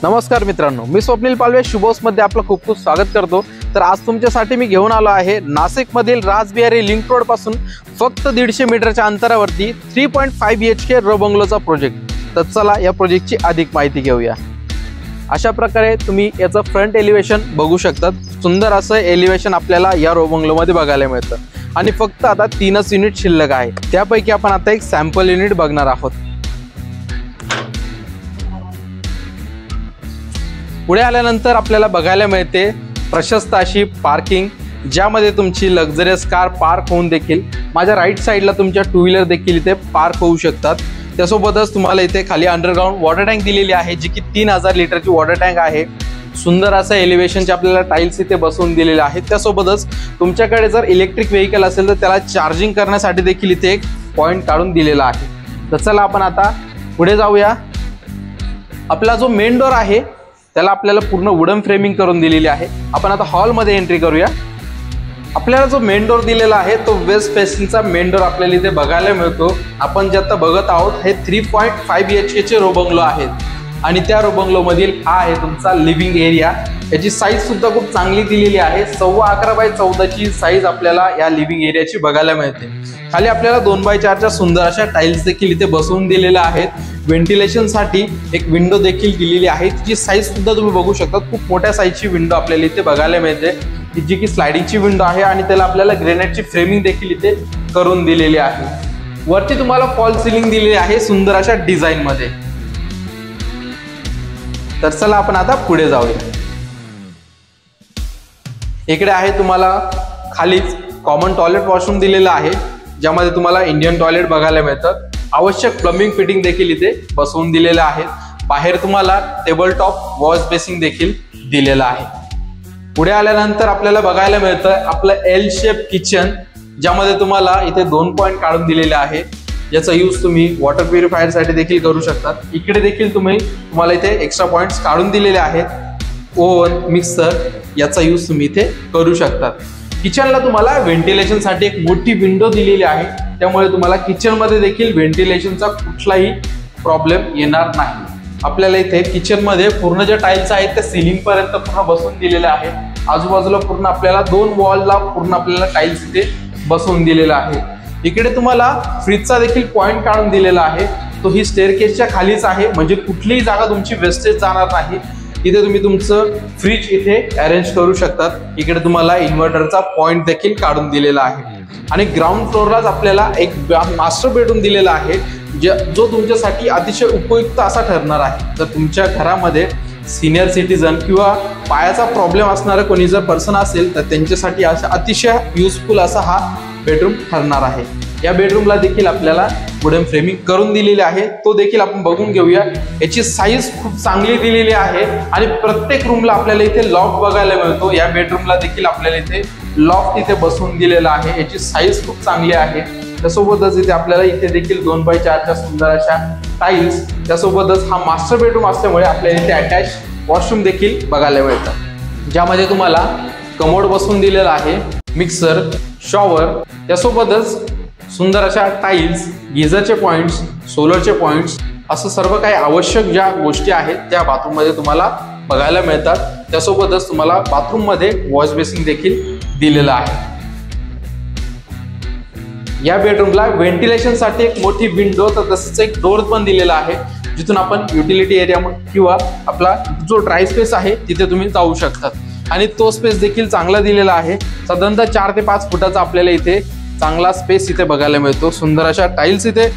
नमस्कार मित्रांनो, मी स्वप्नील पालवे शुभोस मध्ये आपलं खूप खूप स्वागत करतो। तर आज तुमच्यासाठी मी घेऊन आलो आहे नाशिक मधील राजबिहारी लिंक रोड पासून फक्त 150 मीटरच्या अंतरावरती 3.5 BHK रो बंगलोचा प्रोजेक्ट। तर चला या प्रोजेक्टची अधिक माहिती घेऊया। अशा प्रकारे तुम्ही याचं फ्रंट एलिव्हेशन बघू शकता। सुंदर असं एलिव्हेशन आपल्याला या रो बंगलो मध्ये बघायला मिळतं आणि फक्त आता 3च युनिट शिल्लक आहे। त्यापैकी आपण आता एक सॅम्पल युनिट बघणार आहोत। पुढे आल्यानंतर आपल्याला बघायला मिळते प्रशस्त अशी पार्किंग, ज्यामध्ये तुमची लक्झरियस कार पार्क होऊन देखील माझ्या राईट साईडला तुमच्या टू व्हीलर देखील इथे पार्क होऊ शकतात। त्यासोबतच तुम्हाला इथे खाली अंडरग्राउंड वॉटर टँक दिलेली आहे, जी की 3000 लिटरची वॉटर टँक आहे। सुंदर असं एलिव्हेशनचे आपल्याला टाइल्स इथे बसवून दिलेले आहेत। त्यासोबतच तुमच्याकडे जर इलेक्ट्रिक व्हेकल असेल तर त्याला चार्जिंग करण्यासाठी देखील इथे एक पॉइंट काढून दिलेला आहे। तर चला आपण आता पुढे जाऊया। आपला जो मेन डोर आहे त्याला आपल्याला पूर्ण वुडन फ्रेमिंग करून दिलेली आहे। आपण आता हॉल मध्ये एंट्री करूया। आपल्याला जो मेन डोर दिलेला आहे तो वेस्ट फेसिंगचा मेन डोर आपल्याला इथे बघायला मिळतो। आपण जे आता बघत आहोत हे 3.5 BHK चे रो बंगलो आहेत आणि त्या रो बंगलो मधील हा आहे तुमचा लिव्हिंग एरिया। याची साईज सुद्धा खूप चांगली दिलेली आहे। 11.25 ची साईज आपल्याला या लिव्हिंग एरियाची बघायला मिळते। खाली आपल्याला 2x4 च्या सुंदर अशा टाइल्स देखील इथे बसवून दिलेल्या आहेत। व्हेंटिलेशन साठी एक विंडो देखील दिलेली आहे, तिची साईज सुद्धा तुम्ही बघू शकता। खूप मोठ्या साईजची विंडो आपल्याला इथे बघायला मिळते, जी की स्लायडिंगची विंडो आहे आणि त्याला आपल्याला ग्रेनाइटची फ्रेमिंग देखील इथे करून दिलेली आहे। वरती तुम्हाला फॉल सिलिंग दिलेली आहे सुंदर अशा डिझाइन मध्ये। तर चला आपण आता पुढे जाऊया। इकडे आहे तुम्हाला खालीच कॉमन टॉयलेट वॉशरूम दिलेला आहे, ज्यामध्ये तुम्हाला इंडियन टॉयलेट बघायला मिळतं। आवश्यक प्लंबिंग फिटिंग देखील इथे बसवून दिलेलं आहे। बाहेर तुम्हाला टेबल टॉप वॉश बेसिंग देखील दिलेला आहे। पुढे आल्यानंतर आपल्याला बघायला मिळतं आपलं एल शेप किचन, ज्यामध्ये तुम्हाला इथे 2 पॉइंट काढून दिलेले आहे। याचा यूज तुम्ही वॉटर प्युरिफायर साठी देखील करू शकता। इकडे देखील तुम्हाला इथे एक्स्ट्रा पॉइंट्स काढून दिलेले आहेत। ओव्हन, मिक्सर याचा यूज तुम्ही इथे करू शकता। किचनला तुम्हाला व्हेंटिलेशन साठी एक मोठी विंडो दिलेली आहे, त्यामुळे तुम्हाला किचन मध्ये देखील व्हेंटिलेशनचा कुठलाही प्रॉब्लेम येणार नाही। आपल्याला इथे किचन मध्ये पूर्ण ज्या टाइल्स आहेत त्या सिलिंग पर्यंत पूर्ण बसवून दिलेल्या आहेत। आजूबाजूला पूर्ण आपल्याला 2 वॉलला पूर्ण आपल्याला टाइल्स इथे बसवून दिलेला आहे। इकडे तुम्हाला फ्रीजचा देखील पॉइंट काढून दिलेला आहे, तो ही स्टेअरकेसच्या खालीच आहे, म्हणजे कुठलीही जागा तुमची वेस्टेज जाणार नाही। इथे तुम्ही तुमचं फ्रीज इथे अरेंज करू शकतात। इकडे तुम्हाला इन्व्हर्टरचा पॉइंट देखील काढून दिलेला आहे आणि ग्राउंड फ्लोअरलाच आपल्याला एक मास्टर बेडरूम दिलेला आहे, जो तुमच्यासाठी अतिशय उपयुक्त असा ठरणार आहे। जर तुमच्या घरामध्ये सिनियर सिटीजन किंवा पायाचा प्रॉब्लेम असणारा कोणी जर पर्सन असेल तर त्यांच्यासाठी अतिशय युजफुल असा हा बेडरूम ठरणार आहे। या बेडरूमला देखील आपल्याला वुडन फ्रेमिंग करून दिलेली आहे, तो देखील आपण बघून घेऊया। याची साईज खूप चांगली दिलेली आहे आणि प्रत्येक रूमला आपल्याला इथे लॉफ्ट बघायला मिळतो। या बेडरूमला देखील आपल्याला इथे लॉफ्ट इथे बसवून दिलेला आहे। याची साईज खूप चांगली आहे। त्यासोबतच इथे आपल्याला इथे देखील 2x4 च्या सुंदर अशा टाइल्स, त्यासोबतच हा मास्टर बेडरूम असल्यामुळे आपल्याला इथे अटॅच वॉशरूम देखील बघायला मिळतं, ज्यामध्ये तुम्हाला कमोड बसवून दिलेला आहे, मिक्सर, शॉवर, त्यासोबतच सुंदर अशा टाइल्स, गिझरचे पॉइंट्स, सोलरचे पॉइंट्स, असं सर्व काही आवश्यक ज्या गोष्टी आहेत त्या बाथरूम मध्ये तुम्हाला बघायला मिळतात। त्यासोबतच तुम्हाला बाथरूम मध्ये वॉश बेसिंग देखील दिलेला आहे। या बेडरूमला व्हेंटिलेशन साठी एक मोठी विंडो तर तसंच एक डोर पण दिलेला आहे, जिथून आपण युटिलिटी एरिया किंवा आपला जो ड्राय स्पेस आहे तिथे तुम्ही जाऊ शकतात आणि तो स्पेस देखील चांगला दिलेला आहे। साधारणतः 4 ते 5 फुटाचा आपल्याला इथे चांगला स्पेस इथे बघायला मिळतो। सुंदर अशा टाइल्स इथे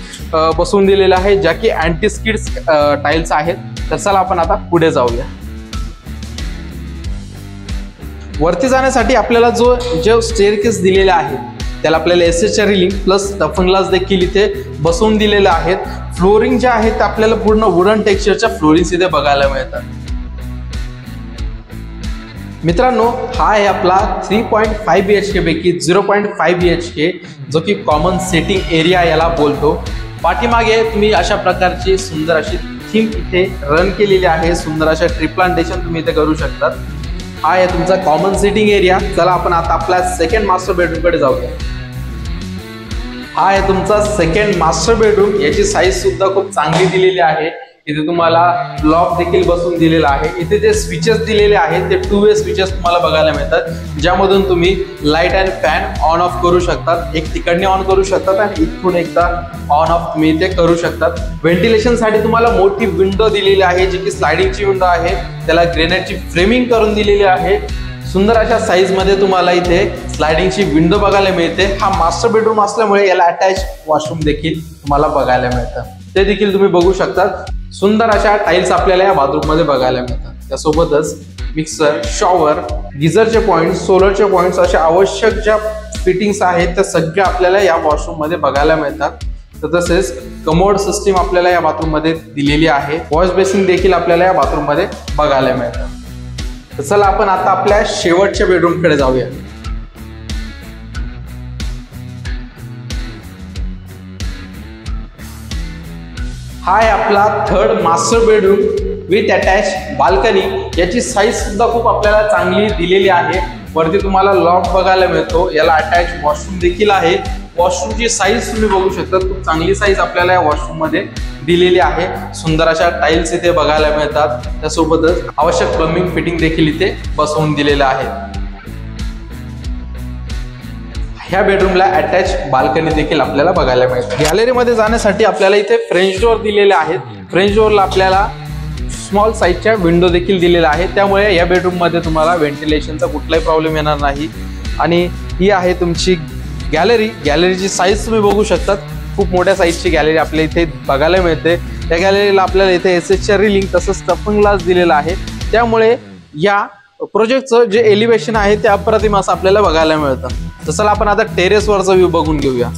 बसवून दिलेल्या आहेत, ज्या की अँटी स्किड्स टाइल्स आहेत। तर चला आपण आता पुढे जाऊया। वरती जाण्यासाठी आपल्याला जो स्टेअरकेस दिलेला आहे त्याला आपल्याला एसएसच्या रिलिंग प्लस टफन ग्लास देखील इथे बसवून दिलेले आहेत। फ्लोरिंग जे आहे ते आपल्याला पूर्ण वुडन टेक्स्चरच्या फ्लोरिंग इथे बघायला मिळतात। मित्रांनो, हा आहे आपला 3.5 BHK पैकी 0.5 BHK, जो की कॉमन सेटिंग एरिया याला बोलतो। पाठीमागे तुम्ही अशा प्रकारची सुंदर अशी थीम इथे रन केलेली आहे। सुंदर अशा ट्री प्लांटेशन तुम्ही इथे करू शकतात। हा आहे तुमचा कॉमन सेटिंग एरिया। चला आपण आता आपल्या सेकंड मास्टर बेडरूम कडे जाऊया। हा आहे तुमचा सेकंड मास्टर बेडरूम। याची साईज सुद्धा खूप चांगली दिलेली आहे। इथे तुम्हाला लॉक देखील बसवून दिलेला आहे। इथे जे स्विचेस दिलेले आहेत ते 2 वे स्विचेस तुम्हाला बघायला मिळतात, ज्यामधून तुम्ही light and fan on off करू शकतात। एक तिकडने ऑन करू शकतात आणि इथून एकदा ऑन ऑफ तुम्ही इथे करू शकतात। व्हेंटिलेशन साठी तुम्हाला मोठी विंडो दिलेली आहे, जी की स्लायडिंगची विंडो आहे। त्याला ग्रेनाइटची फ्रेमिंग करून दिलेली आहे। सुंदर अशा साईज मध्ये तुम्हाला इथे स्लायडिंगची विंडो बघायला मिळते। हा मास्टर बेडरूम असल्यामुळे याला अटॅच वॉशरूम देखील तुम्हाला बघायला मिळतं, ते देखील तुम्ही बघू शकता। सुंदर अशा टाइल्स आपल्याला या बाथरूम मध्ये बघायला मिळतात। त्यासोबतच मिक्सर, शॉवर, गिझरचे पॉइंट, सोलरचे पॉइंट्स अशा आवश्यक ज्या फिटिंग्स आहेत त्या सगळ्या आपल्याला या वॉशरूम मध्ये बघायला मिळतात। तर तसेच कमोड सिस्टीम आपल्याला या बाथरूम मध्ये दिलेली आहे। वॉश बेसिन देखील आपल्याला या बाथरूम मध्ये बघायला मिळतं। तर चला आपण आता आपल्या शेवटच्या बेडरूम कडे जाऊया। हा आहे आपला third master bedroom with attach balcony. याची साईज सुद्धा खूप आपल्याला चांगली दिलेली आहे। वरती तुम्हाला लॉफ्ट बघायला मिळतो, याला अटॅच वॉशरूम देखील आहे। वॉशरूमची साईज तुम्ही बघू शकता, खूप चांगली साईज आपल्याला या वॉशरूम मध्ये दिलेली आहे। सुंदर अशा टाइल्स इथे बघायला मिळतात। त्यासोबतच आवश्यक प्लंबिंग फिटिंग देखील इथे बसवून दिलेलं आहे। ह्या बेडरूमला अटॅच बाल्कनी देखील आपल्याला बघायला मिळते। गॅलरीमध्ये जाण्यासाठी आपल्याला इथे फ्रेंच डोअर दिलेले आहेत। फ्रेंच डोअरला आपल्याला स्मॉल साईजच्या विंडो देखील दिलेल्या आहेत, त्यामुळे या बेडरूम मध्ये तुम्हाला व्हेंटिलेशनचा कुठलाही प्रॉब्लेम येणार नाही। आणि ही आहे तुमची गॅलरी। गॅलरीची साईज तुम्ही बघू शकता, खूप मोठ्या साईजची गॅलरी आपल्या इथे बघायला मिळते। त्या गॅलरीला आपल्याला इथे एसएसच्या रिलिंग तसंच स्टफिंग ग्लास दिलेला आहे, त्यामुळे या प्रोजेक्टचं जे एलिव्हेशन आहे ते अप्रतिम असं आपल्याला बघायला मिळतं। तर चला आपण आता टेरेसवरचा व्ह्यू बघून घेऊया।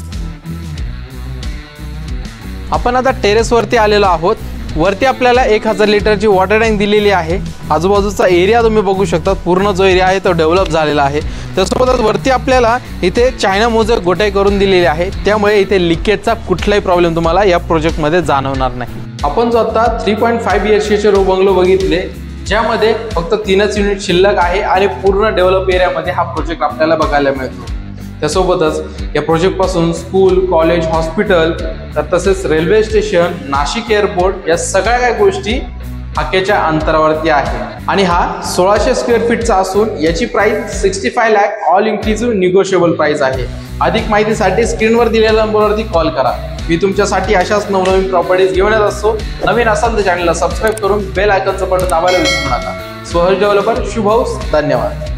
आपण आता टेरेसवरती आलेलो आहोत। वरती आपल्याला 1000 लिटरची वॉटर टँक दिलेली आहे। आजूबाजूचा एरिया तुम्ही बघू शकता, पूर्ण जो एरिया आहे तो डेव्हलप झालेला आहे। त्यासोबतच वरती आपल्याला इथे चायना मोजेक गोटाई करून दिलेली आहे, त्यामुळे इथे लिकेजचा कुठलाही प्रॉब्लेम तुम्हाला या प्रोजेक्टमध्ये जाणवणार नाही। आपण जो आता 3.5 BHK रो बंगलो बघितले, ज्यामध्ये फक्त 3च युनिट शिल्लक आहे आणि पूर्ण डेव्हलप एरियामध्ये हा प्रोजेक्ट आपल्याला बघायला मिळतो। त्यासोबतच या प्रोजेक्ट पासून स्कूल, कॉलेज, हॉस्पिटल, तसेच रेल्वे स्टेशन, नाशिक एअरपोर्ट या सगळ्या काही गोष्टी हाकेच्या अंतरावरती आहे। आणि हा 1600 स्क्वेअर फीटचा असून याची price 65 lakh all inclusive negotiable price आहे। अधिक माहितीसाठी स्क्रीनवर दिलेल्या नंबरवरती कॉल करा। मी तुमच्यासाठी अशाच नवनवीन प्रॉपर्टीज घेऊन येत असतो। नवीन असाल तर चॅनलला सबस्क्राईब करून बेल आयकॉनचं बटन दाबायला विसरू नका। स्वहर्ष डेव्हलपर, शुभ हौस, धन्यवाद।